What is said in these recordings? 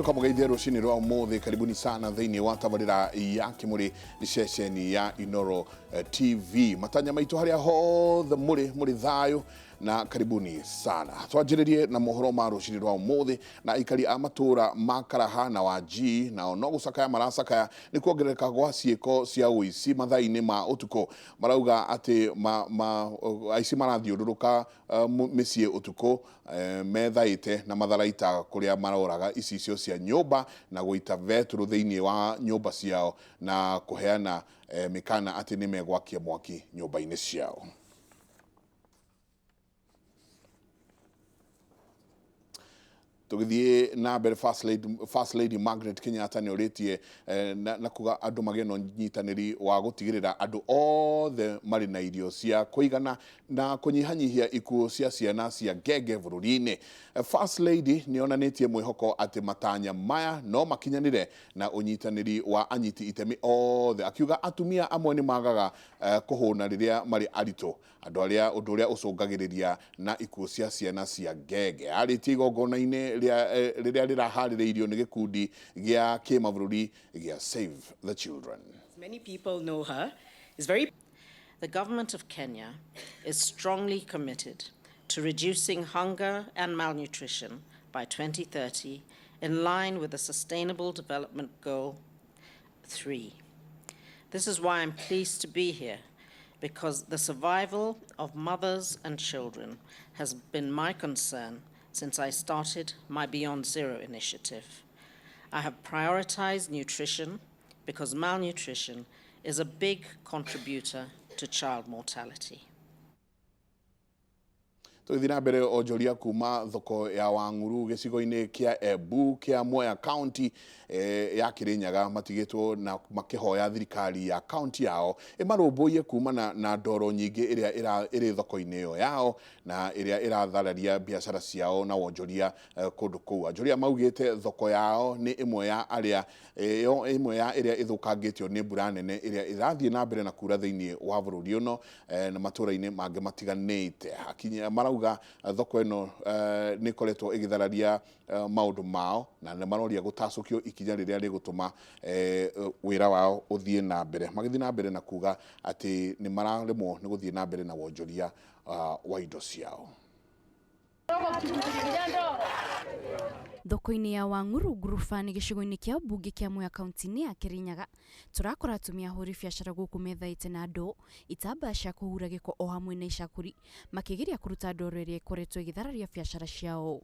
tukamugeithia rucini rwa umuthi. Karibuni sana thiini wa tabarira ya kimuri ceceni ya Inoro TV. Matanya maitu haria hothe muri thayo na karibuni sana. Twajiririe na mohoro ma rucini rwa umuthi na ikari a matura makaraha na Wajir na no gucakaya maracakaya ni kuongerereka gwa ciiko cia uici mathaini ma utuko. Marauga ati aici marathiururuka micii utuko methaite na matharaita kuria maroraga icicio cia nyumba na guita vetru thiini wa nyumba ciao na kuheana mikana ati ni megwakia mwaki nyumba-ini ciao. Tugithie na mbere First Lady Margaret Kenyatta ni oritie na kuga andu magire no nyitaniri wa gutigirira andu othe mari na irio cia kuigana na kunyihanyihia ikuo cia ciana cia ngenge bururi-ini. First Lady ni onanitie mwihoko ati matanya maya no makinyanire na unyitaniri wa anyiti itemi othe, akiuga atumia amwe ni magaga kuhuna riria mari arito andu aria undu uria ucungagiriria na ikuo cia ciana cia ngenge. Aritie igongona-ini riria rirahaririirio ni gikundi gia kimabururi gia Save the Children. Many people know her. The government of Kenya is strongly committed to reducing hunger and malnutrition by 2030 in line with the Sustainable Development Goal 3. This is why I'm pleased to be here, because the survival of mothers and children has been my concern since I started my Beyond Zero initiative. I have prioritized nutrition because malnutrition is a big contributor to child mortality. Tuithina mbere onjoria kuma thoko ya Wang'uru gicigo-ini kia Embu kia Mwea County ya Kirinyaga matigitwo na makihoya thirikari ya county yao imarumbuye kumana na ndoro nyingi iria iri thoko-ini yo yao na iria irathararia biashara ciao na wonjoria kundu kuu. Onjoria maugite thoko yao ni imwe ya iria ithukangitio ni mbura nene iria irathie na mbere na kura thiini wa bururi uno na matura-ini mangi matiganite. Hakinya marauga thoko ino ni koretwo igithararia maundu mao na ne maroria gutacukio ikinya riria rigutuma wira wao uthie na mbere. Magithie na mbere na kuga ati ni mararemwo ni guthie na mbere na wonjoria wa indo ciao. Thoko-ini ya Wang'uru ngurufani gicigo-ini kia mbunge kia Mwea County-ini ya Kirinyaga turakora atumia ahuri biashara guku methaite na ndo itambaya cia kuhura giko o hamwe na icakuri makigiria kuruta ndoro iria ikoretwo igithararia biashara ciao.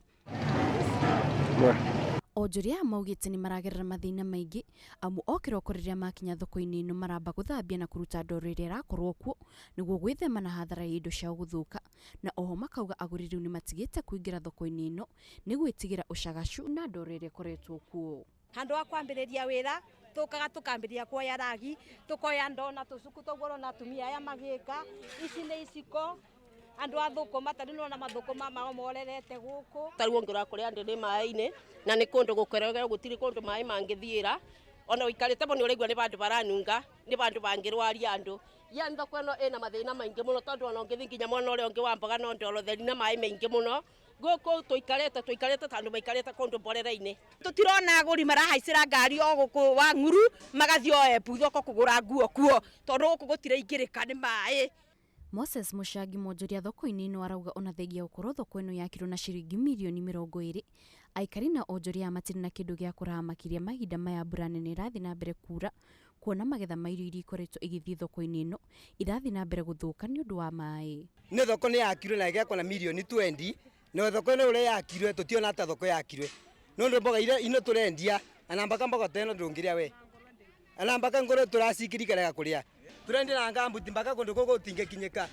Onjoria maugite ni maragerera mathina maingi amu okiroko riria makinya thoko-ini ino maramba guthambia na kuruta ndoro iria irakorwo kuo niguo gwithema na hathara ya indo ciao guthuka, na oho makauga aguri riu ni matigite kuingira thoko-ini ino ni gwitigira ucagacu na ndoro iria ikoretwo kuo. Handu wa kwambiriria wira tukaga tukambiria kuoya ragi tukoya ndona tucuku tugoro na atumia aya magika ici ni iciko andu athukuma tari nona mathukuma mao morerete guku tari ongira kuria ndi ni mai-ini na ni kundu gukorogera gutiri kundu mai mangithiira ona uikarite bo ni urigwa ni bandu baranunga ni bandu bangirwaria andu ya thoko ino ina mathina maingi muno tondu ona ungithi nginya mwana uria ungi wa mboga no ndoro theri na mai maingi muno guku tuikarite tandu maikarite kundu mborera-ini tutirona aguri marahaicira ngari o guku Wang'uru magathio Embu thoko kugura nguo kuo tondu guku gutire ingirika ni mai. Moses Mushangi mwonjoria thoko-ini ino arauga ona thengia ukorwo thoko ino yakirwo na ciringi mirioni 20 aikari na onjoria matiri na kindu gia kuraha makiria mahinda maya mbura nene irathi na mbere kura kuona magetha ma irio iria ikoretwo igithii thoko-ini ino irathi na mbere guthuka ni undu wa mai. Ni thoko ni yakirwe na igekwa na mirioni 20 no thoko ino uria yakirwe tutiona ata thoko yakirwe no ndo mboga ire ino turendia anambaka mboga teno ndungiria we anambaka ngoro turacikirikaraga kuria turendia na ngambuti mbaka kundu gugu tingekinyika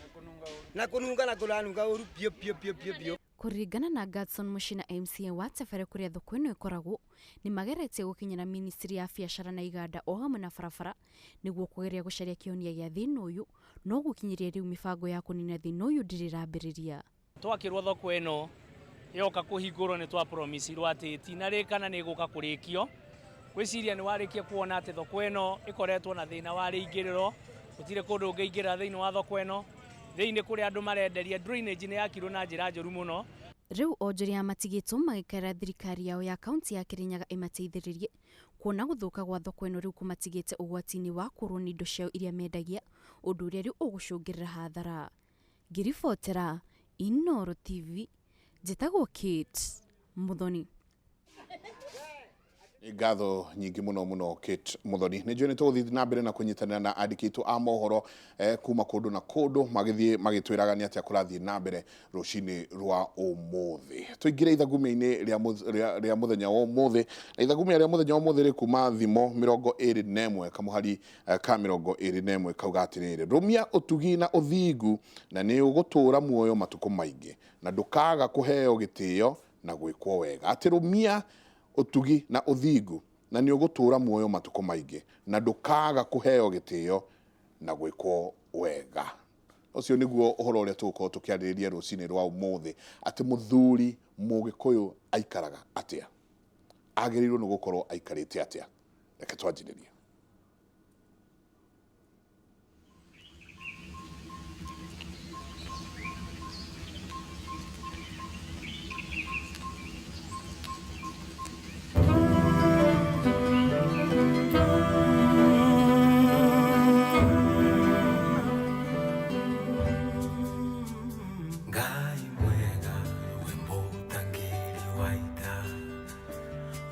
na kununga na kuranunga uru pio. Kuringana na Gadson Mushina MCA wa Tefere kuria thoko ino ikoragwo ni mageretie gukinyira ministry ya biashara na iganda o hamwe na barabara niguo kugeria gucaria kionia gia thina uyu no gukinyiria riu mibango ya kunina thina uyu ndirirambiriria. Twakirwo thoko ino yoka kuhingurwo ni twa promise ati tinarikana ni guka kurikio gwiciria ni warikia kuona ati thoko ino ikoretwo na thina wa riingiriro gutire kundu ungiingira thiini wa thoko ino thiini kuria andu marenderia drainage ni yakirwo na njira njuru muno Riu onjoria matigitwo magikaira thirikari yao ya kaunti ya Kirinyaga imateithiririe kuona guthuka gwa thoko ino riu kumatigite ugwatini wa kurwo ni indo ciao iria mendagia undu uria riu ugucungirira hathara. Ngiribotera Inooro TV, njitagwo Kate Muthoni. Ngatho nyingi muno Kate Muthoni. Nijue ni tuguthi na mbere na kunyitanira na andiki a mohoro kuma kundu na kundu magithie magitwiraga ni atia kurathie na mbere rucini rwa umuthi. Tuingire ithagumia-ini ria muthenya wa umuthi. Ithagumia ria muthenya wa umuthi ri kuma thimo 21 kamuhari ka 21 kauga atiriri rumia utugi na uthingu na ni ugutura muoyo matuko maingi na ndukaga kuheo gitio na gwikwo wega. Atirumia utugi na uthingu na ni ugutura muoyo matuko maingi na ndukaga kuheo gitio na gwikwo wega. Ucio niguo uhoro uria tuko tukiaririria rucini rwa umuthi ati muthuri mugikuyu aikaraga atia, agirirwo ni gukorwo aikarite atia. Reke twanjiririe.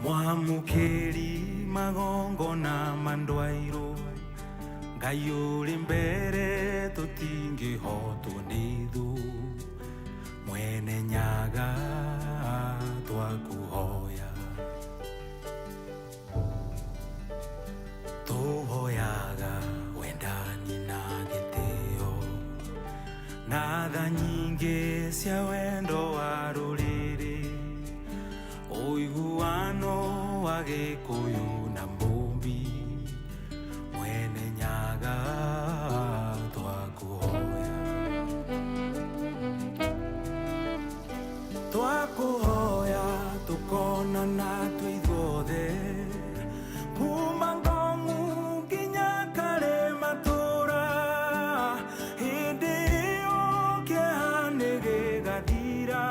Mwamukeri magongo na mandwairo ngayuri mbere tutingi hotwo nithu mwene Nyaga twakuhoya tuhoyaga wendani na gitio na tha nyingi cia wendo wa ruriri uiguano wa Gikuyu na Mumbi mwene Nyaga twakuhoya tukona na twithothe kuma Ngongu nginya kare matura hindi iyo kĩeha gĩgathira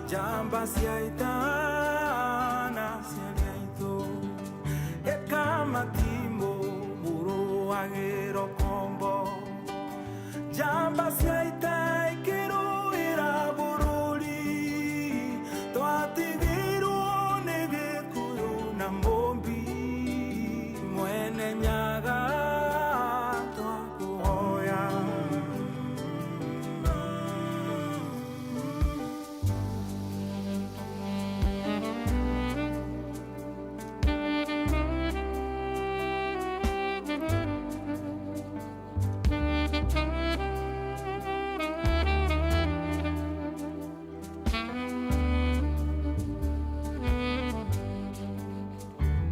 njamba ciaitana ciaria itu ĩkamatimũ mũrũ wa Gĩrokombo njamba ciaita ikĩrũĩra bũrũri twatigirwo nĩ Gĩkũyũ na Mũmbi mwene Nyaga twakuhoya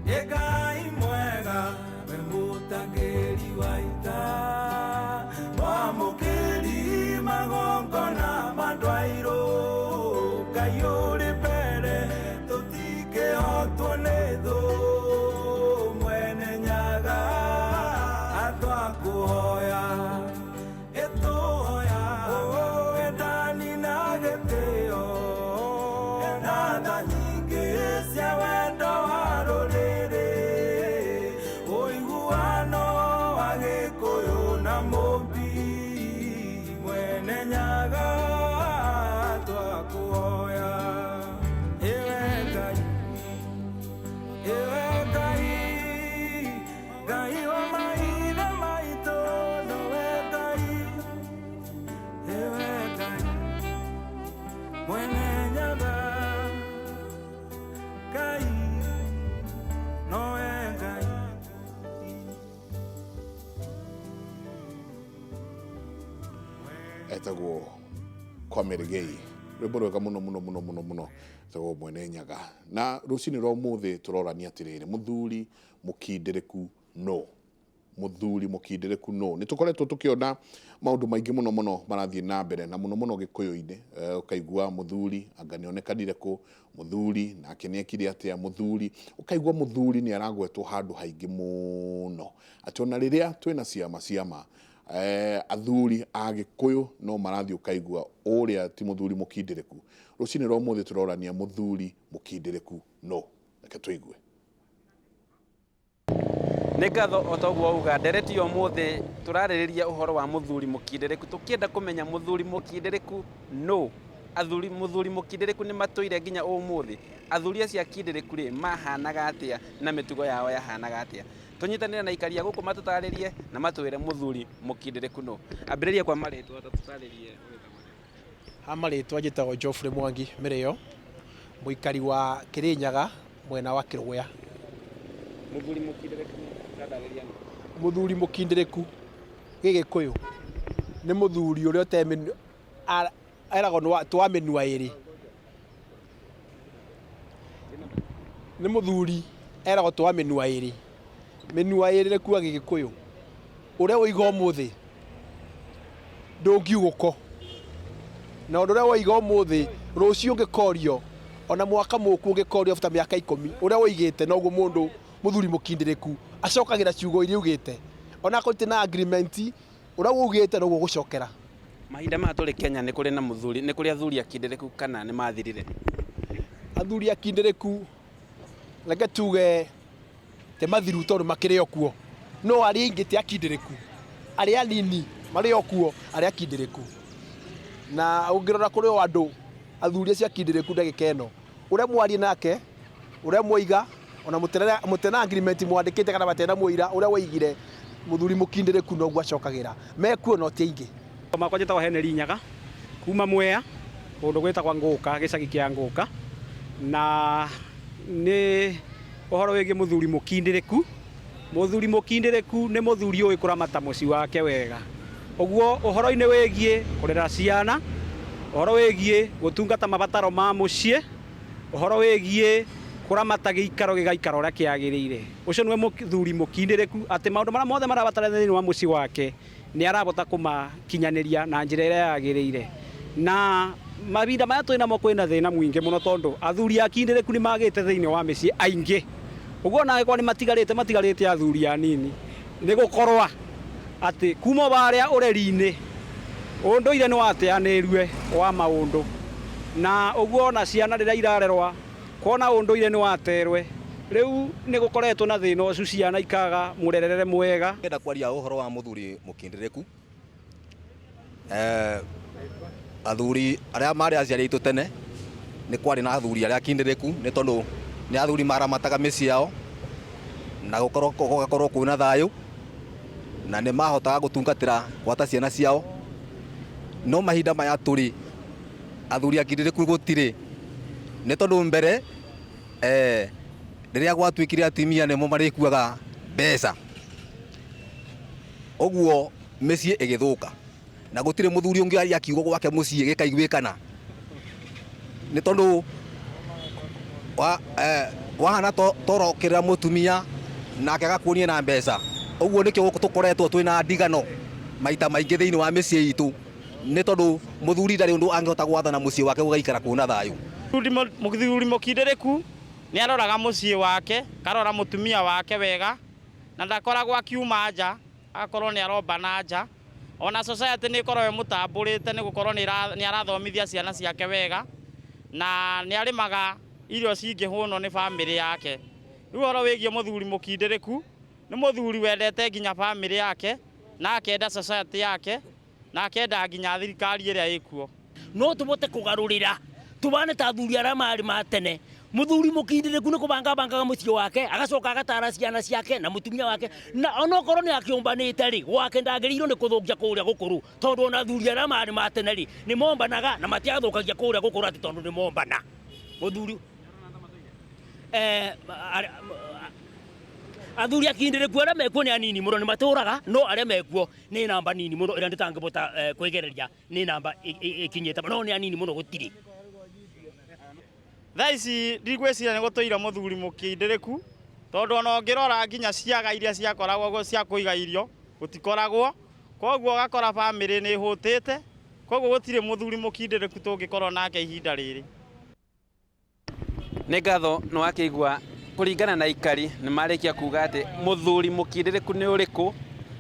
Ngai mwega we mutangĩri wa ita mwamũkĩri magongo na mandwairũ Ngai ũrĩ mbere tũtingĩhotwo nĩ thũ mwene Nyaga atwakuhoya ĩtũhoya wendani na gĩtĩo na tha nyingĩ cia wendo wa rũrĩrĩ ũiguano wa Gĩkũyũ na Mũmbi mwene Nyaga twakuhoya iwe Ngai Ngai wa maithe maitũ nowe Ngai iwe Ngai mwene Nyaga Ngai nowe Ngai etagwo Kwamerigei rwimbo rwega muno etagwo mwene Nyaga. Na rucini rwa umuthi turorania atiriri muthuri mukindiriku no nitukoretwo tukiona maundu maingi muno marathie na mbere na muno Gikuyu-ini ukaigua muthuri anga nionekanire ku muthuri nake niekire atia muthuri ukaigua muthuri ni aragwetwo handu haingi muno ati ona riria twina ciama athuri a Gikuyu no marathi ukaigua uria ti muthuri mukindereku rucini rwa muthi turorania muthuri mukindereku no reke tuigue. Nĩ ngatho o toguo uga ndereti ũmũthĩ tũrarĩrĩria ũhoro wa mũthuri mũkindereku tũkĩenda kũmenya mũthuri mũkindereku no mũthuri mũkindereku nĩ matũire nginya ũmũthĩ athuri acio akindereku rĩ mahanaga atĩa na mĩtugo yao yahanaga atĩa tũnyitanĩre na ikaria gũkũ matũtarĩrie na matwĩre mũthuri mũkindereku no ambĩrĩria kwa marĩtwa tũtarĩrie marĩtwa njĩtagwo Geoffrey Mwangi Mĩrĩo mũikari wa Kĩrĩnyaga mwena wa Kĩrũgũya. Mũthuri mũkindereku ndadarĩria mũthuri mũkindereku Gĩgĩkũyũ nĩ mũthuri ũrĩa ũtemenu eragwo twa mĩnua ĩrĩ nĩ mũthuri eragwo twa mĩnua ĩrĩ nĩ kuga Gĩgĩkũyũ ũrĩa woiga ũmũthĩ ndũngiugũko na ũndũ ũrĩa woiga ũmũthĩ rũciũ ũngĩkorio ona mwaka mũku ũngĩkorio after mĩaka 10 ũrĩa woigĩte noguo mũndũ muthuri mũkindereku acokagĩra ciugo iria ugĩte ona akorite na agreement ũrĩa ugĩte noguo gũcokera. Mahinda ma tũrĩ Kenya nĩ kũrĩ na muthuri nĩ kũrĩ athuri akindereku kana nĩ mathirire? Athuri akindereku reke tuge te mathiru tondũ makĩrĩ okuo no arĩa aingĩ ti akindereku arĩa anini marĩ okuo arĩa akindereku na ũngĩrora kũrĩ o andũ athuri acio akindereku ndagĩka ĩno ũrĩa mwarie nake ũrĩa mwoiga ona mutena agreement mwandĩkĩte kana batena muira ũrĩa woigire muthuri mũkindereku noguo acokagĩra mekuo no ti aingĩ. Makwa njĩtagwo Henry Nyaga kuma Mwea kũndũ gwĩtagwo Ngũka gĩcagi kĩa Ngũka na nĩ ũhoro wĩgiĩ muthuri mũkindereku. Muthuri mũkindereku nĩ muthuri ũĩ kũramata mũciĩ wake wega ũguo ũhoro-inĩ wĩgiĩ kũrera ciana ũhoro wĩgiĩ gũtungata mabataro ma mũciĩ ũhoro wĩgiĩ kuramata gĩikaro gĩgaikara ũrĩa kĩagĩrĩire ũcio nĩwe muthuri mũkindereku atĩ maũndũ marĩa mothe marabatara thĩinĩ wa mũciĩ wake nĩ arabota kũmakinyanĩria na njĩra ĩrĩa yagĩrĩire na mahinda maya twĩ namo kwĩna thĩna mũingĩ mũno tondũ athuri akindereku nĩ magĩte thĩinĩ wa mĩciĩ aingĩ ũguo na gĩkorwo nĩ matigarĩte athuri anini nĩ gũkorwa atĩ kuma barĩa ũreri-inĩ ũndũire nĩ wateanĩrue wa maũndũ na ũguo na ciana rĩrĩa irarerwa kona ũndũire nĩ waterwe rĩu nĩ gũkoretwo na thĩna ũcio ciana ikaga mũrerere mwega. Ngenda kwaria ũhoro wa muthuri mũkindereku athuri arĩa marĩ aciari aitũ tene nĩ kwarĩ na athuri arĩa akindereku nĩ tondũ nĩ athuri maramataga mĩciĩ yao na gũgakorwo kwĩna thayũ na nĩ mahotaga gũtungatĩra gwata ciana ciao no mahinda maya tũrĩ athuri akindereku gũtirĩ nĩ tondũ mbere rĩrĩa gwatuĩkire atimia nĩmo marĩkuaga mbeca ũguo mĩciĩ ĩgĩthũka na gũtirĩ mũthuri ũngĩ aria kiugo gwake mũciĩ gĩkaiguĩkana nĩ tondũ wahana torokĩrĩra mũtumia nake agakuonie na mbeca ũguo nĩkĩo tũkoretwo twĩna ndigano maita maingĩ thĩinĩ wa mĩciĩ itũ nĩ tondũ mũthuri ndarĩ ũndũ angĩhota gwathana mũciĩ wake gũgaikara kwĩna thayũ. Muthuri mũkindereku nĩ aroraga mũciĩ wake karora mũtumia wake wega na ndakoragwo akiuma nja agakorwo nĩ aromba na nja ona society nĩ ikorwo mũtambũrĩte nĩ gũkorwo nĩ arathomithia ciana ciake wega na nĩ arĩmaga irio cingĩhũnwo nĩ bamĩrĩ yake. Rĩu ũhoro wĩgiĩ muthuri mũkindereku nĩ muthuri wendete nginya bamĩrĩ yake na akenda society yake na akenda nginya thirikari ĩrĩa ĩkuo. No tũbote kũgarũrĩra tubane ta athuri arĩa marĩ ma tene muthuri mũkindereku nĩ kũbangaga mũciĩ wake agacoka agatara ciana ciake na mũtumia wake na onokorwo nĩ akĩũmbanĩte rĩ gwake ndagĩrĩirwo nĩ kũthũkia kũrĩa gũkũrũ tondũ ona athuri arĩa marĩ ma tene rĩ nĩ mombanaga na matiathũkagia kũrĩa gũkũrũ atĩ tondũ nĩ mombana muthuri athuri akindereku arĩa mekuo nĩ anini mũno nĩ matũraga no arĩa mekuo nĩ namba nini mũno ĩrĩa ndĩtangĩbota kwĩgereria nĩ namba ĩkinyĩte no nĩ anini mũno gũtirĩ. Thaa ici ndigwĩciria nĩ gũtũira muthuri mũkindereku tondũ ona ũngĩrora nginya ciaga iria ciakoragwo cia kũiga irio gũtikoragwo koguo ũgakora bamĩrĩ nĩ ĩhũtĩte koguo gũtirĩ muthuri mũkindereku tũngĩkorwo nake ihinda rĩrĩ. Nĩ ngatho nĩ wakĩigua kũringana na ikari nĩ marĩkia kuga atĩ muthuri mũkindereku nĩ ũrĩkũ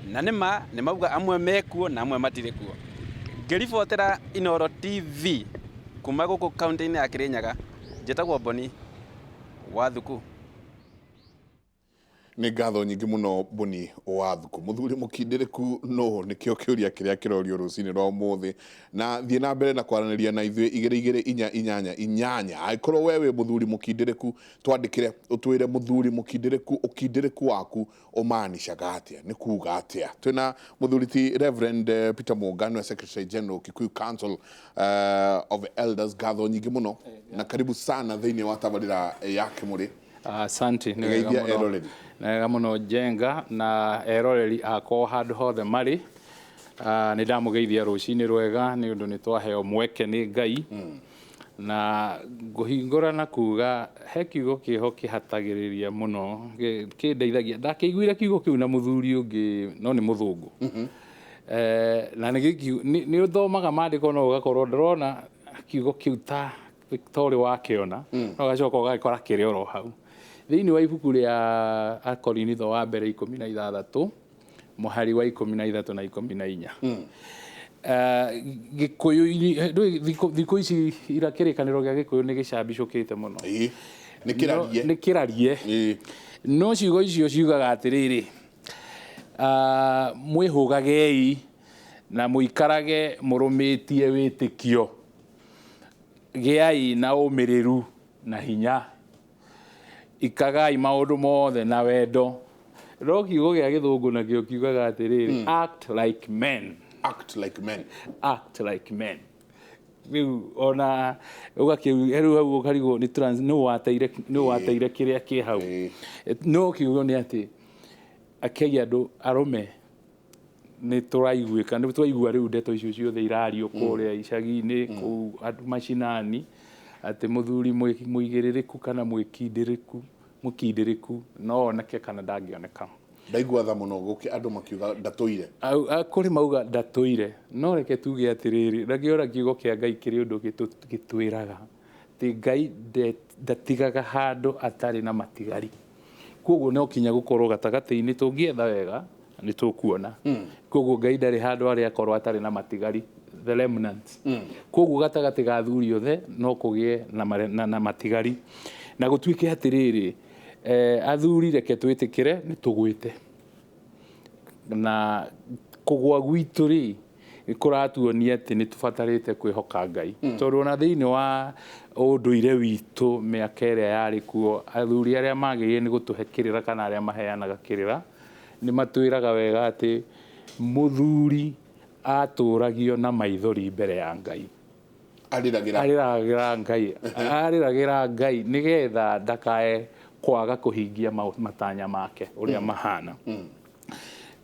na nĩ mauga amwe mekuo na amwe matirĩ kuo. Ngĩribotera Inooro TV kuma gũkũ kaunti-inĩ ya Kirinyaga, njĩtagwo Boni wa Thuku. Nĩ ngatho nyingĩ mũno Boni wa Thuku. Mũthuri mũkindĩrĩku no nĩkĩo kĩũria kĩrĩa kĩrorio rũcinĩ rwa ũmũthĩ, na thiĩ na mbere na kwaranĩria na ithuĩ 2288. Angĩkorwo we wĩ mũthuri mũkindĩrĩku, twandĩkĩre ũtwĩre mũthuri mũkindĩrĩku, ũkindĩrĩku waku ũmaanishaga atĩa, nĩ kuuga atĩa. Twĩna mũthuri ti Reverend Peter Mũnga, Secretary General Kikuyu Council of Elders. Ngatho nyingĩ mũno na karibu sana thĩinĩ wa tabarĩra ya Kĩmũrĩ. Asante, nega muno Jenga na eroreri akwa handũ hothe marĩ. Nĩ ndamũgeithia rũcinĩ rwega nĩ ũndũ nĩ twaheo mweke nĩ Ngai, na ngũhingũra na kuga he kiugo kĩho kĩhatagĩrĩria mũno kĩndeithagia. Ndakĩiguire kiugo kĩu na mũthuri ũngĩ no nĩ mũthũngũ, na nĩ ũthomaga maandĩko no ũgakorwo ndĩrona kiugo kĩu ta ũrĩ wakĩona, no ũgacoka ũgagĩkora kĩrĩ oro hau thĩinĩ wa ibuku rĩa Akorinitho wa mbere 16 mũhari wa 13 na 14. Gĩkũyũ thikũ ici kĩrĩkanĩro gĩa Gĩkũyũ nĩ gĩcambicũkĩte mũno, nĩ kĩrarie, no ciugo icio ciugaga atĩrĩrĩ, mwĩhũgagei na mũikarage mũrũmĩtie wĩtĩkio, gĩai na ũmĩrĩru na hinya, ikagai maũndũ mothe na wendo. No kiugo gĩa Gĩthũngũ nakĩo kiugaga atĩrĩrĩ, act like men. Act like men. Act like men. Rĩu ona ũgakĩrĩu hau ũkarigwo nĩ wateire kĩrĩa kĩ hau. No kiugo nĩ atĩ akei andũ arũme nĩ tũraigua rĩu ndeto icio ciothe irario kũrĩa icagi-inĩ kũu macinani atĩ mũthuri mũigĩrĩrĩku kana mũkindĩrĩku no oneke kana ndangĩoneka. Ndaigua tha mũno gũkĩ andũ makiuga ndatũire. Kũrĩ mauga ndatũire, no reke tuge atĩrĩrĩ, ndakĩona kiugo kĩa Ngai kĩrĩ ũndũ gĩtwĩraga atĩ Ngai ndatigaga handũ atarĩ na matigari. Koguo no kinya gũkorwo gatagatĩ-inĩ tũngĩetha wega nĩ tũkuona. Koguo Ngai ndarĩ handũ harĩa akorwo atarĩ na matigari, the remnants. Koguo gatagatĩ ga athuri othe no kũgĩe na matigari, na gũtuĩke atĩrĩrĩ, athuri reke twĩtĩkĩre nĩ tũgwĩte, na kũgwa gwitũ rĩ nĩ kũratuonia atĩ nĩ tũbatarĩte kwĩhoka Ngai, tondũ ona thĩinĩ wa ũndũire witũ mĩaka ĩrĩa yarĩ kuo, athuri arĩa magĩrĩire nĩ gũtũhe kĩrĩra kana arĩa maheanaga kĩrĩra nĩ matwĩraga wega atĩ mũthuri atũragio na maithori mbere ya Ngai. Arĩragĩra Ngai nĩgetha ndakae kwaga kũhingia matanya make ũrĩa mahana.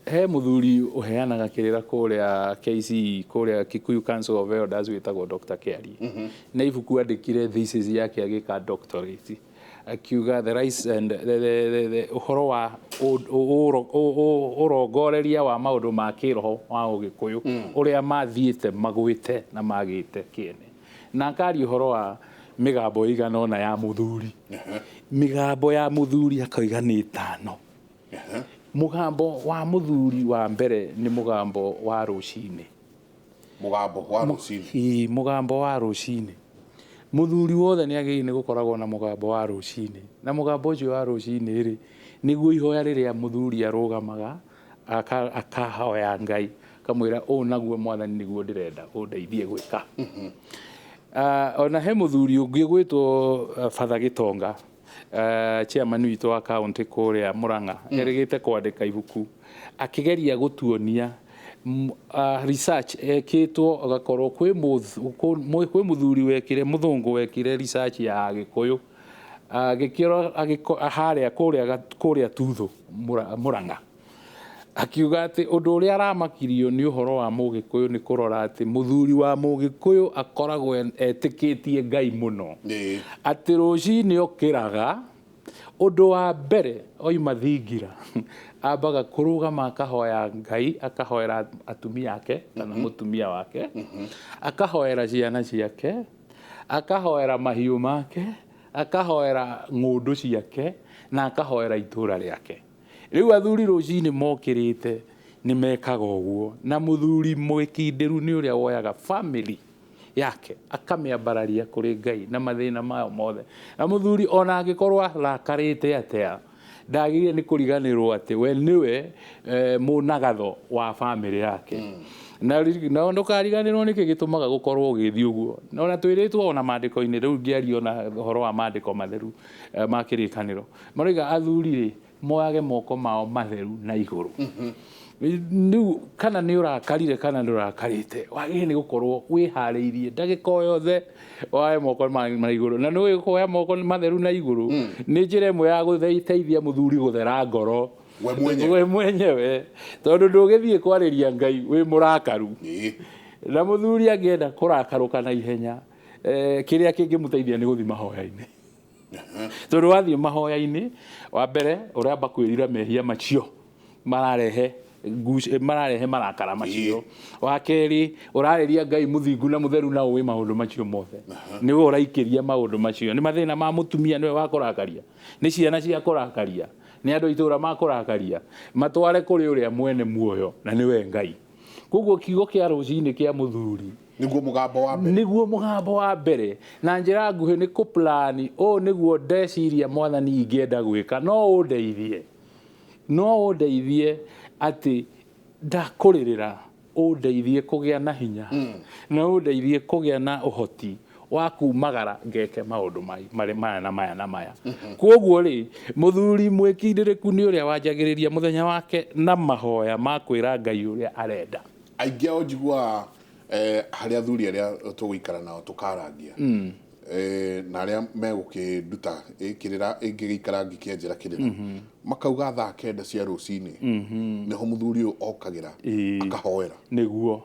He mũthuri ũheanaga kĩrĩra kũrĩa KCE, kũrĩa Kikuyu Council of Elders, wĩtagwo Dr. Kiari, na ibuku andĩkire thesis yake agĩka doctorate, akiuga the rise and the ũhoro wa ũrongoreria wa maũndũ ma kĩroho wa Ũgĩkũyũ ũrĩa mathiĩte magwĩte na magĩte kĩene, na akari ũhoro wa mĩgambo ĩigana ũna ya mũthuri. Mĩgambo ya mũthuri akauga nĩ 5. Mũgambo wa mũthuri wa mbere nĩ mũgambo wa rũcinĩ. Mũgambo wa rũcinĩ. Mũthuri wothe nĩ agĩrĩire gũkoragwo na mũgambo wa rũcinĩ, na mũgambo ũcio wa rũcinĩ rĩ nĩguo ihoya rĩrĩa mũthuri arũgamaga akahoya Ngai, kamwĩra ũũ naguo Mwathani nĩguo ndĩrenda ũndeithie gwĩka. Ona he mũthuri ũngĩ gwĩtwo Father Gĩtonga, chairman witũ wa county kũrĩa Mũrang'a, erĩgĩte kwandĩka ibuku akĩgeria gũtuonia research ekĩtwo, agakorwo kwĩ mũthuri wekire, mũthũngũ wekire research ya Gĩkũyũ, agĩkĩrwo harĩa kũrĩa Tuthũ Mũrang'a, akiuga atĩ ũndũ ũrĩa aramakirio nĩ ũhoro wa Mũgĩkũyũ nĩ kũrora atĩ mũthuri wa Mũgĩkũyũ akoragwo etĩkĩtie Ngai mũno, atĩ rũcinĩ okĩraga ũndũ wa mbere oima thingira ambaga kũrũgama akahoya Ngai, akahoera atumia ake kana mũtumia wake, akahoera ciana ciake, akahoera mahiũ make, akahoera ng'ũndũ ciake, na akahoera itũũra rĩake. Rĩu athuri rũcinĩ mokĩrĩte nĩ mekaga ũguo, na mũthuri mwĩkindĩru nĩ ũrĩa woyaga family yake akamĩambararia kũrĩ Ngai na mathĩna mayo mothe, na mũthuri ona angĩkorwo arakarĩte atĩa ndagĩrĩire nĩ kũriganĩrwo atĩ we nĩwe mũnagatho wa bamĩrĩ yake. Na ndũkariganĩrwo nĩkĩ gĩtũmaga gũkorwo ũgĩthiĩ ũguo. Ona twĩrĩtwo ona maandĩko-inĩ, rĩu ngĩaria ona ũhoro wa maandĩko matheru ma kĩrĩkanĩro, maroiga athuri-rĩ moyage moko mao matheru na igũrũ. Rĩu kana nĩ ũrakarire kana ndũrakarĩte, wagĩrĩire nĩ gũkorwo wĩharĩirie ndagĩka o yothe woe moko na igũrũ. Na nĩ kuoya moko matheru na igũrũ nĩ njĩra ĩmwe ya gũteithia mũthuri gũthera ngoro we mwenyewe, tondũ ndũgĩthiĩ kwarĩria Ngai wĩ mũrakaru. Na mũthuri angĩenda kũrakarũka na ihenya, kĩrĩa kĩngĩmũteithia nĩ gũthiĩ mahoya-inĩ. Tondũ wathiĩ mahoya-inĩ, wa mbere ũramba kwĩrira mehia macio mararehe marakara macio. Wa kerĩ ũrarĩria Ngai mũthingu na mũtheru na ũĩ maũndũ macio mothe, nĩwe ũraikĩria maũndũ macio. Nĩ mathĩna ma mũtumia nĩwe wa kũrakaria, nĩ ciana cia kũrakaria, nĩ andũ itũra ma kũrakaria, matware kũrĩ ũrĩa mwene muoyo na nĩwe Ngai. Koguo kiugo kĩa rũcinĩ kĩa mũthuri nĩguo mũgambo wa mbere na njĩra nguhĩ nĩ kũplani ũũ nĩguo ndeciria Mwathani ingĩenda gwĩka, no ũndeithie atĩ ndakũrĩrĩra, ũndeithie kũgĩa na hinya na ũndeithie kũgĩa na ũhoti wa kumagara ngeke maũndũ maya na maya na maya. Koguo rĩ, mũthuri mwĩkindĩrĩku nĩ ũrĩa wanjagĩrĩria mũthenya wake na mahoya ma kwĩra Ngai ũrĩa arenda. Aingĩ ao njiguaga harĩ athuri arĩa tũgũikara nao tũkarangia na arĩa megũkĩnduta ĩngĩgĩikara ngĩkĩenjera kĩrĩra makauga thaa 9 cia rũcinĩ nĩho mũthuri ũyũ okagĩra akahoera. Nĩguo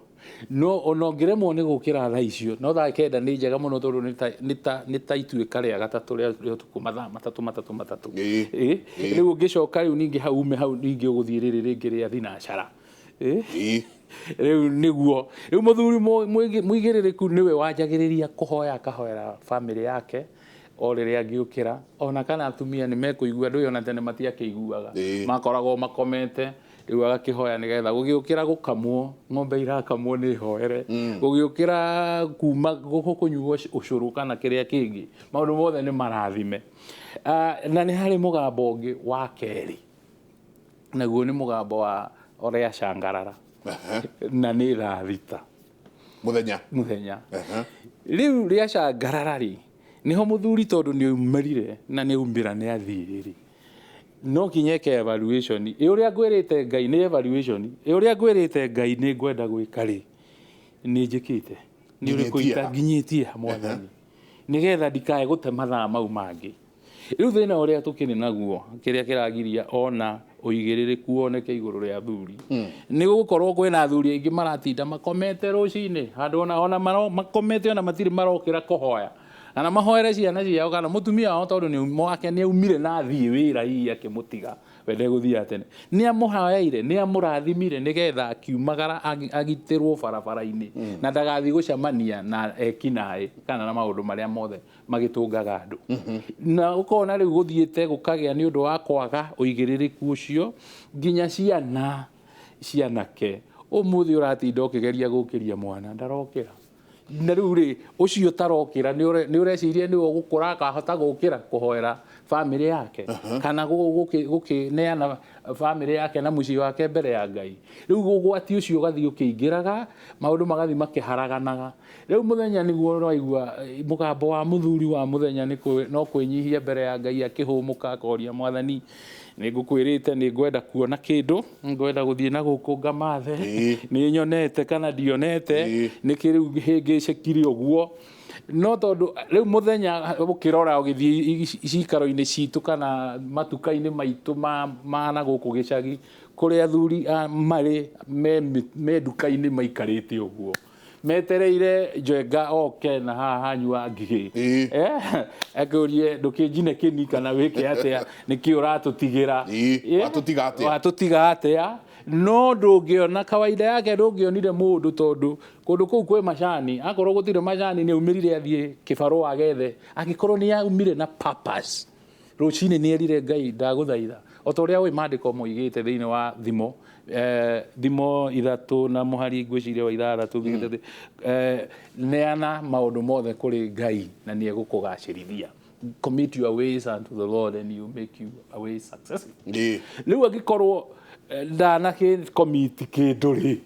no ona ũngĩremwo nĩ gũkĩra thaa icio, no thaa 9 nĩ njega mũno tondũ nĩ ta ituĩka rĩa gatatũ rĩa ũtukũ, mathaa matatũ. Rĩu ũngĩcoka rĩu ningĩ hau ningĩ ũgũthiĩ rĩrĩ rĩngĩ rĩa thinacara. Rĩu nĩguo rĩu mũthuri mũigĩrĩrĩku nĩwe wanjagĩrĩria kũhoya akahoera bamĩrĩ yake o rĩrĩa angĩũkĩra. Ona kana atumia nĩ mekũigua, ndũĩ ona tene matiakĩiguaga, makoragwo makomete, rĩu agakĩhoya nĩgetha gũgĩũkĩra gũkamwo, ng'ombe irakamwo nĩ hoere, gũgĩũkĩra kuma kũnyuo ũcũrũ kana kĩrĩa kĩngĩ, maũndũ mothe nĩ marathime. Na nĩ harĩ mũgambo ũngĩ wa kerĩ, naguo nĩ mũgambo wa ũrĩa cangarara na nĩ thaa 6 mũthenya. Rĩu rĩa cangarara rĩ, niho mũthuri tondũ nĩ aumarire na nĩ aumĩra nĩ athiĩ rĩ, no kinyeke evaluation ũrĩa ngwĩrĩte Ngai nĩ evaluation ũrĩa ngwĩrĩte Ngai nĩ ngwenda gwĩka rĩ, nĩ njĩkĩte nĩ ũrĩkũ itanginyĩtie Mwathani nĩgetha ndikae gũte mathaa mau mangĩ. Rĩu thĩna ũrĩa tũkĩrĩ naguo, kĩrĩa kĩragiria ona ũigĩrĩrĩku woneke igũrũ rĩa athuri, nĩ gũkorwo kwĩna athuri aingĩ maratinda makomete rũcinĩ, handũ ona makomete ona matirĩ marokĩra kũhoya kana mahoere ciana ciao kana mũtumia wao, tondũ nĩ wake nĩ aumire na athiĩ wĩra hihi akĩmũtiga we ndegũthiaga tene, nĩ amũhoeire, nĩ amũrathimire nĩgetha akiumagara agitĩrwo barabara-inĩ na ndagathiĩ gũcemania na ekinaĩ kana na maũndũ marĩa mothe magĩtũngaga andũ. Na ũkona rĩu gũthiĩte gũkagĩa nĩ ũndũ wa kwaga ũigĩrĩrĩku ũcio, nginya cianake ũmũthĩ ũratinda ũkĩgeria gũkĩria mwana ndarokĩra. Na rĩu rĩ, ũcio tarokĩra nĩ ũreciria nĩwe ũgũkũra akahota gũkĩra kũhoera bamĩrĩ yake kana gũkĩneana bamĩrĩ yake na mũciĩ wake mbere ya Ngai. Rĩu ũgwati ũcio ũgathiĩ ũkĩingĩraga, maũndũ magathiĩ makĩharaganaga. Rĩu mũthenya nĩguo ũraigua mũgambo wa mũthuri wa mũthenya no kwĩnyihia mbere ya Ngai akĩhũmũka akoria Mwathani, nĩ ngũkwĩrĩte nĩ ngwenda kuona kĩndũ, ngwenda gũthiĩ na gũkũ ngamathe, nĩ nyonete kana ndionete, nĩkĩ rĩu hĩngĩcekire ũguo. No tondũ rĩu mũthenya ũkĩrora ũgĩthiĩ cikaro-inĩ citũ kana matuka-inĩ maitũ ma na gũkũ gĩcagi, kũrĩa athuri marĩ me nduka-inĩ maikarĩte ũguo metereire Njenga oke na haha hanyua ngigĩ akũrie ndũkĩnjine kĩni kana wĩke atĩa, nĩkĩ ũratũtigĩra, watũtiga atĩa. No ndũngĩona kawaida yake, ndũngĩonire mũndũ tondũ kũndũ kũu kwĩ macani, akorwo gũtirĩ macani nĩ aumĩrire athiĩ kĩbarũa gethe, angĩkorwo nĩ aumire na purpose. Rũcinĩ nĩ erire Ngai ndagũthaitha otoria we mandiko moigite thiini wa thimo thimo ithatu na muhari ngwiciria wa ithathatu neana maundu mothe kuri Ngai na nie gukugacirithia. Commit your ways unto the Lord and you make you a way successful. Riu agikorwo ndanaki commit kindu ri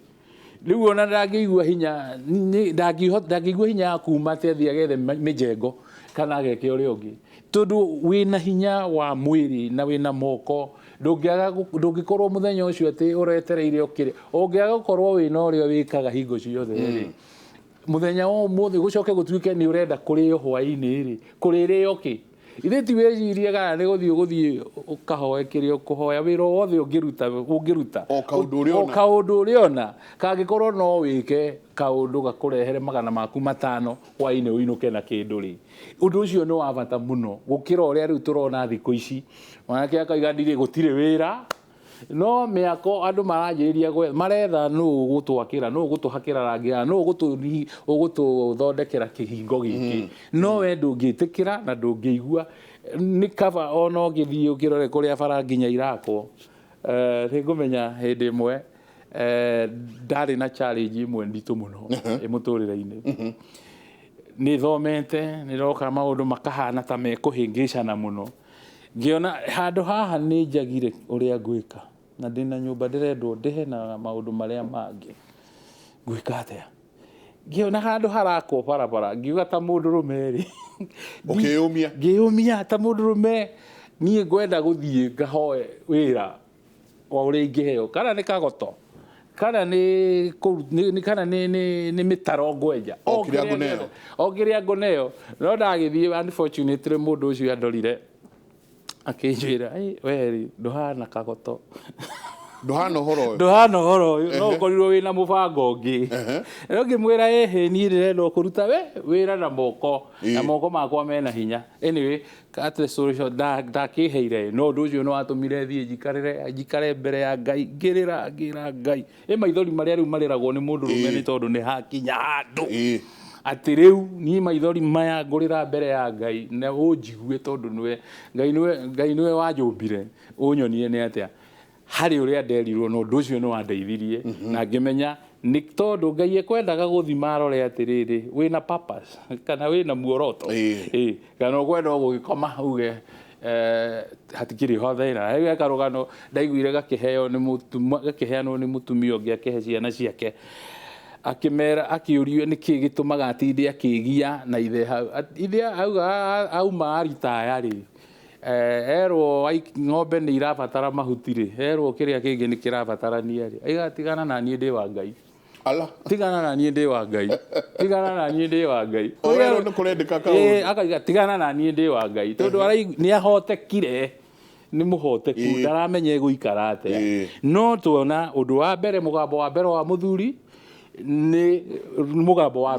riu ona ndangĩigua hinya ndangĩigua hinya kuma te thia gethe mijengo kana ageke uria ungi tondu wina hinya wa mwiri na wina moko ndũngĩkorwo muthenya ucio ati uretereire ukire ũngĩaga gukorwo wina uria wikaga hingo ciothe ri muthenya wa umuthi gucoke gutuike ni urenda kurio hwaini ri kuririo ki ithe ti wecirie kana ni guthii ukahoe kirio kuhoya wira wothe ungiruta o kaundu uriona kangikorwo no wike kaundu gakurehere magana maku matano hwaini uinuke na kindu ri undu ucio ni wa bata muno gukira uria riu turona thiku ici wanake akaigandire gutire wira no miako andu maranjiriria maretha no gutwakira no gutuhakira rangia no gututhondekera kihingo giki no we ndungitikira na ndungĩigua ni cover ono githii ukirore kuria bara nginya irakwo ngumenya hindi imwe ndari na challenge imwe nditu muno muturire-ini ni thomete ni roka maundu makahana ta mekuhingicana muno ngiona handu haha ni njagire uria ngwika na ndina nyumba ndirendwo ndihe na maundu maria mangi ngwika atia ngiona handu harakwo barabara ngiuga ta mundu rumeri ngiyumia ta mundu rume nie ngwenda guthie ngahoe wira wa uria ingiheo kana ni kagoto kana ni kana ni mitaro ngwenja o kiria nguneo no ndagithie unfortunately mundu ucio andorire akinjira weri nduhana kagoto nduhana horo no korirwo wina mubango ungi no ngimwira ni ndirenda kuruta wira na moko makwa mena hinya anyway kat solution da kiheire no ndu ucio no atumire thie njikare mbere ya Ngai ngirira Ngai maithori maria riu mariragwo ni mundu rume ni tondu ni hakinya handu ati riu ni maithori maya ngurira mbere ya Ngai na unjigue tondu niwe Ngai niwe wajumbire unyonie ni atia hari uria nderirwo no ndu ucio no wandeithirie na ngimenya ni tondu Ngai ekwendaga guthima rore atiriri wina purpose kana wina muoroto kana gwenda gugikoma uge hatikiri hothe na riu akarugano ndaiguire gakiheo ni mutumia ungi akihe ciana ciake akimera akiurio niki gitumaga atinde akigia na ithe auga auma aritaya ri erwo ng'ombe ni irabatara mahuti ri erwo kiria kingi ni kirabatarania ri aiga tigana na nie ndi wa Ngai tigana na nie ndi wa Ngai tigana na nie ndi wa Ngai orero ni kurendeka kaundu akaiga tigana na nie ndi wa Ngai tondu ni ahotekire ni muhoteku ndaramenye guikara atia no tuona undu wa mbere mugambo wa mbere wa muthuri ni mugambo wa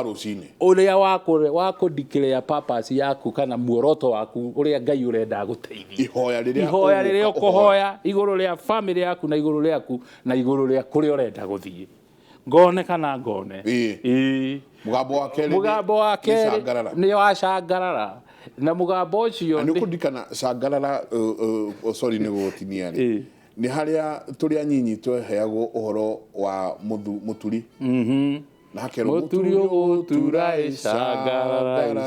rucini uria wako declare purpose yaku kana muoroto waku uria Ngai urenda guteithia ihoya riria ukuhoya iguru ria family yaku na iguru riaku na iguru ria kuria urenda guthie ngone kana ngone mugambo wa keri ni wacangarara na mugambo ucio ni kundikana cangarara sorry ni gutinia ni haria turi anyinyi tweheagwo uhoro wa muturi na hakero muturi utura icangarara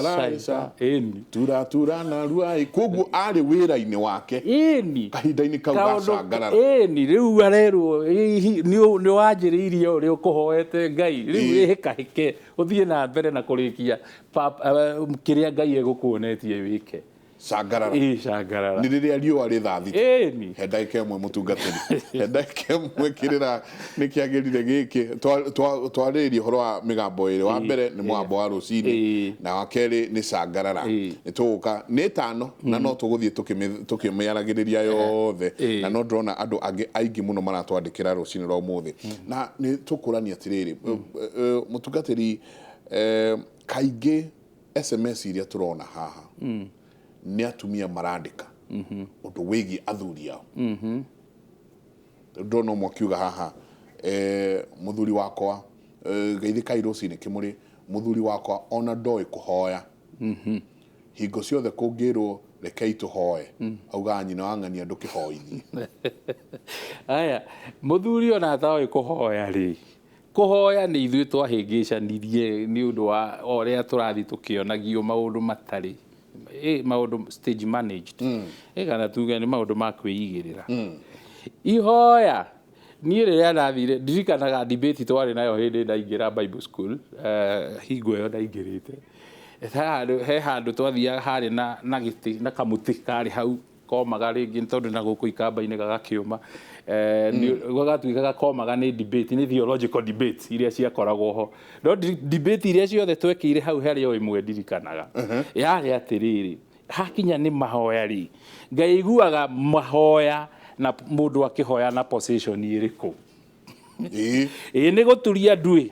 tura na ruai koguo ari wira-ini wake kahinda-ini kau gacangarara riu arerwo ni wanjiriirie uri ukuhoete Ngai riu ihikahike uthie na mbere na kurikia kiria Ngai egukuonetie wike cangarara ni riria riua rithathite he ndagika imwe mutungatiri he ndagika imwe kirira ni kiagirire giki twaririe horo wa migambo iri wa mbere ni mugambo wa rucini na wa keri ni cangarara ni tuguka ni tano na no tuguthie tukimeyaragiriria yothe na no ndrona andu aingi muno maratwandikira rucini rwa umuthi na ni tukurania atiriri mutungatiri kaingi SMS iria turona haha ni atumia marandika undu wigi athuri ao ndono mwakiuga haha muthuri wakwa geithi Kairosi ni kimuri muthuri wakwa ona ndoi kuhoya hingo ciothe kungirwo rekei tuhoe auga nyina wa ng'ania ndukihoithi aya muthuri ona atawe kuhoya ri kuhoya ni ithuĩ twahĩngĩcanirie nĩ ũndũ wa ũrĩa tũrathi tũkĩonagio maũndũ matarĩ maũndũ stage managed kana tuge nĩ maũndũ ma kwĩigĩrĩra ihoya niĩ rĩrĩa ndathire ndirikanaga debate twarĩ nayo hĩndĩ ndaingĩra Bible school hingo ĩyo ndaingĩrĩte he handũ twathiaga harĩ na gĩtĩ na kamũtĩ karĩ hau komaga rĩngĩ tondũ na gũkũ ikamba-inĩ gagakĩũma gagatuĩka gakomaga nĩ debate nĩ theological debate iria ciakoragwo ho no debate iria ciothe twekĩire hau harĩ o ĩmwe ndirikanaga yarĩ atĩrĩrĩ hakinya nĩ mahoya rĩ ngaiguaga mahoya na mũndũ akĩhoya na position ĩrĩkũ nĩ gũturia ndwĩ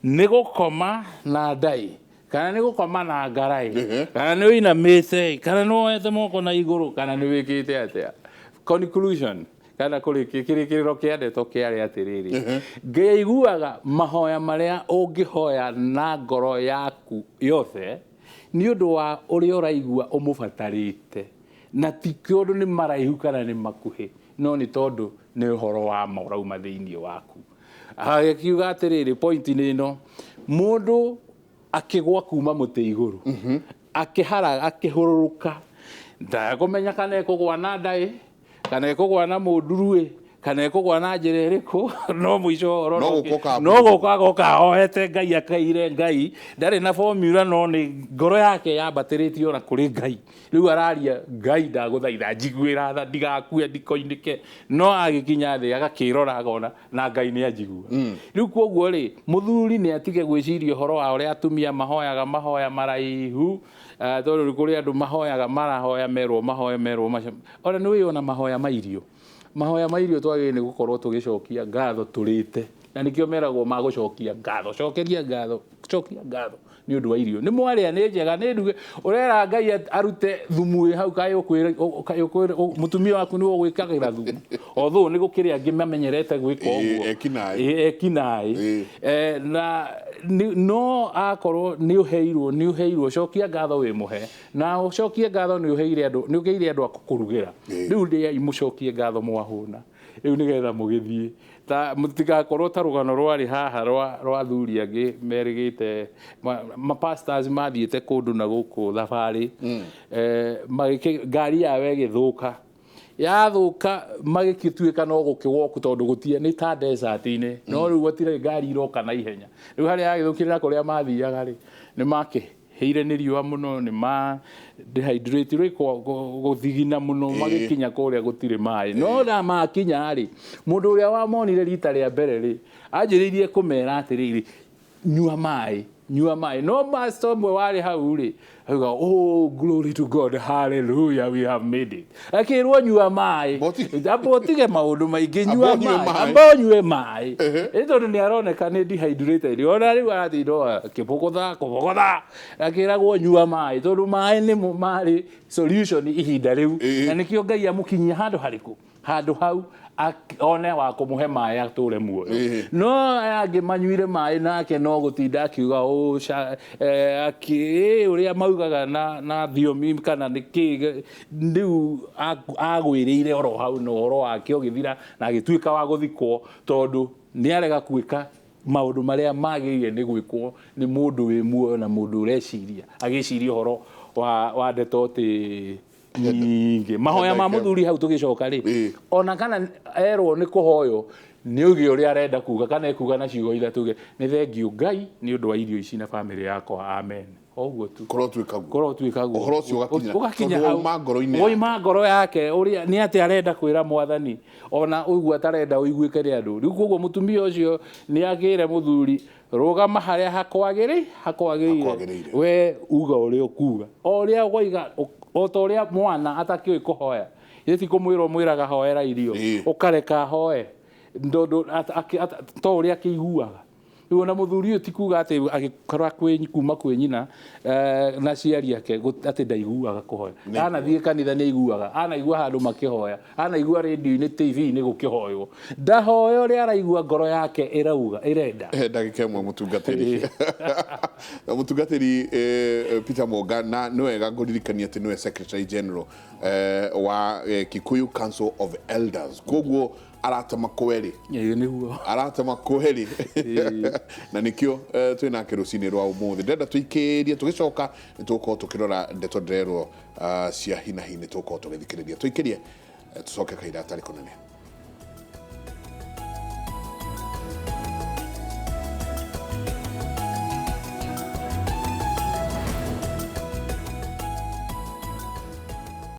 nĩ gũkoma na ndai kana nĩ gũkoma na ngarai kana nĩ ũinamĩte kana nĩ woete moko na igũrũ kana nĩ wĩkĩte atĩa conclusion kana kĩrĩkĩrĩro kĩa ndeto kĩarĩ atĩrĩrĩ ngaiguaga mahoya marĩa ũngĩhoya na ngoro yaku yothe nĩ ũndũ wa ũrĩa ũraigua ũmũbatarĩte na ti kĩũndũ nĩ maraihu kana nĩ makuhĩ no nĩ tondũ nĩ ũhoro wa ma ũrauma thĩinĩ waku agĩkiuga atĩrĩrĩ point-inĩ ĩno mũndũ akĩgwa kuma mũtĩ igũrũ akĩhũrũrũka ndakũmenya kana ekũgwa na ndaĩ kana ekũgwa na mũndurue kana ekũgwa na njĩra ĩrĩkũ no mũico no gũka ahoete Ngai akaire Ngai ndarĩ na formula no nĩ ngoro yake yambatĩrĩtio ona kũrĩ Ngai rĩu araria Ngai ndagũthaitha njiguĩra tha ndigakue ndikoinĩke no agĩkinya thĩ agakĩrora agona na Ngai nĩ anjigua rĩu koguo rĩ mũthuri nĩ atige gwĩciria ũhoro wa ũrĩa atumia mahoyaga mahoya maraihu tondũ kũrĩ andũ mahoyaga marahoya merwo ona nĩ wĩona mahoya mairio twagĩrĩire nĩ gũkorwo tũgĩcokia ngatho tũrĩte na nĩkĩo meragwo ma gũcokia ngatho cokeria ngatho nĩ ũndũ wa irio nĩ mwarĩa nĩ njega nĩ nduge ũrera Ngai arute thumu hau kayũkwĩra mũtumia waku nĩ ũgwĩkagĩra thumu although nĩ gũkĩrĩ angĩ mamenyerete gwĩka ũguo ekinaĩ na no akorwo nĩ ũheirwo cokia ngatho wĩ mũhe na ũcokie ngatho nĩ ũgeire andũ akũrugĩra rĩu ndĩ mũcokie ngatho mwahũna rĩu nĩgetha mũgĩthiĩ ta mũtigakorwo ta rũgano rwarĩ haha rwa athuri angĩ merĩgĩte pastors mathiĩte kũndũ na gũkũ thabarĩ ngari yao ĩgĩthũka yathũka magĩtuĩka no gũkĩwalk tondũ gũtiĩ nĩ ta desert-inĩ no rĩu gũtirĩ ngari iroka na ihenya rĩu harĩa yagĩthũkĩrĩra kũrĩa mathiaga rĩ nĩ makĩhĩire nĩ riũa mũno nĩ ma dehydrate gũthigina mũno magĩkinya kũrĩa gũtirĩ maĩ no na makinya rĩ mũndũ ũrĩa wamonire rita rĩa mbere rĩ anjĩrĩirie kũmera atĩrĩrĩ nyua maĩ no master ũmwe warĩ hau rĩ auga oh glory to God hallelujah we have made it akĩrwo nyua maĩ ndabotige maũndũ maingĩ nyua maĩ amba nyue maĩ tondũ nĩ aroneka nĩ dehydrated ona rĩu arathiĩ kũbogotha akĩragwo nyua maĩ tondũ maĩ nĩ marĩ solution ihinda rĩu na nĩkĩo Ngai amũkinyia handũ hau one wa kũmũhe maĩ atũre muoyo no angĩ manyuire maĩ nake no gũtinda akiuga ũrĩa maugaga na thiomi kana nĩkĩ rĩu agwĩrĩire oro hau na ũhoro wake ũgĩthira na agĩtuĩka wa gũthikwo tondũ nĩ arega gwĩka maũndũ marĩa magĩrĩire nĩ gwĩkwo nĩ mũndũ wĩ muoyo na mũndũ ũreciria agĩciria ũhoro wa ndeto atĩ nyingĩ mahoya ma mũthuri hau tũgĩcoka rĩ ona kana erwo nĩ kũhoyo nĩ uge ũrĩa arenda kuga kana ekuga na ciugo ithatũ nĩ thengiũ Ngai nĩ ũndũ wa irio ici na family yakwa amen oguo tu korwo twĩkaguo ũhoro ũcio ũgakinya woima ngoro yake ũrĩa nĩ atĩ arenda kwĩra mwathani ona ũigua atarenda ũiguĩke nĩ andũ rĩu koguo mũtumia ũcio nĩ agĩre mũthuri rũgama harĩa hakwagĩrĩire we uga ũrĩa ũkuga o ũrĩa waiga o ta ũrĩa mwana atakĩũĩ kũhoya ĩti kũmwĩra mwĩraga hoera irio ũkareka hoe to ũrĩa akĩiguaga riu na muthuri ti kuga ati agikorwa kuma kwi nyina na ciari ake ati ndaiguaga kuhoya ana thie kanitha ni aiguaga ana igua handu makihoya ana igua radio ni TV ni gukihoywo ndahoya uri araigua ngoro yake irenda ndagika imwe mutungatiri Peter Mogana no wega nguririkania ati niwe Secretary General wa Kikuyu Council of Elders koguo aratama kweri niguo aratama kweri na nikio twina kerosini rwa umuthi ndenda tuikiria tugicoka nituko tukirora ndeto nderwo cia hina hini tuko tugithikiriria tuikirie tucoke kaira atari konene.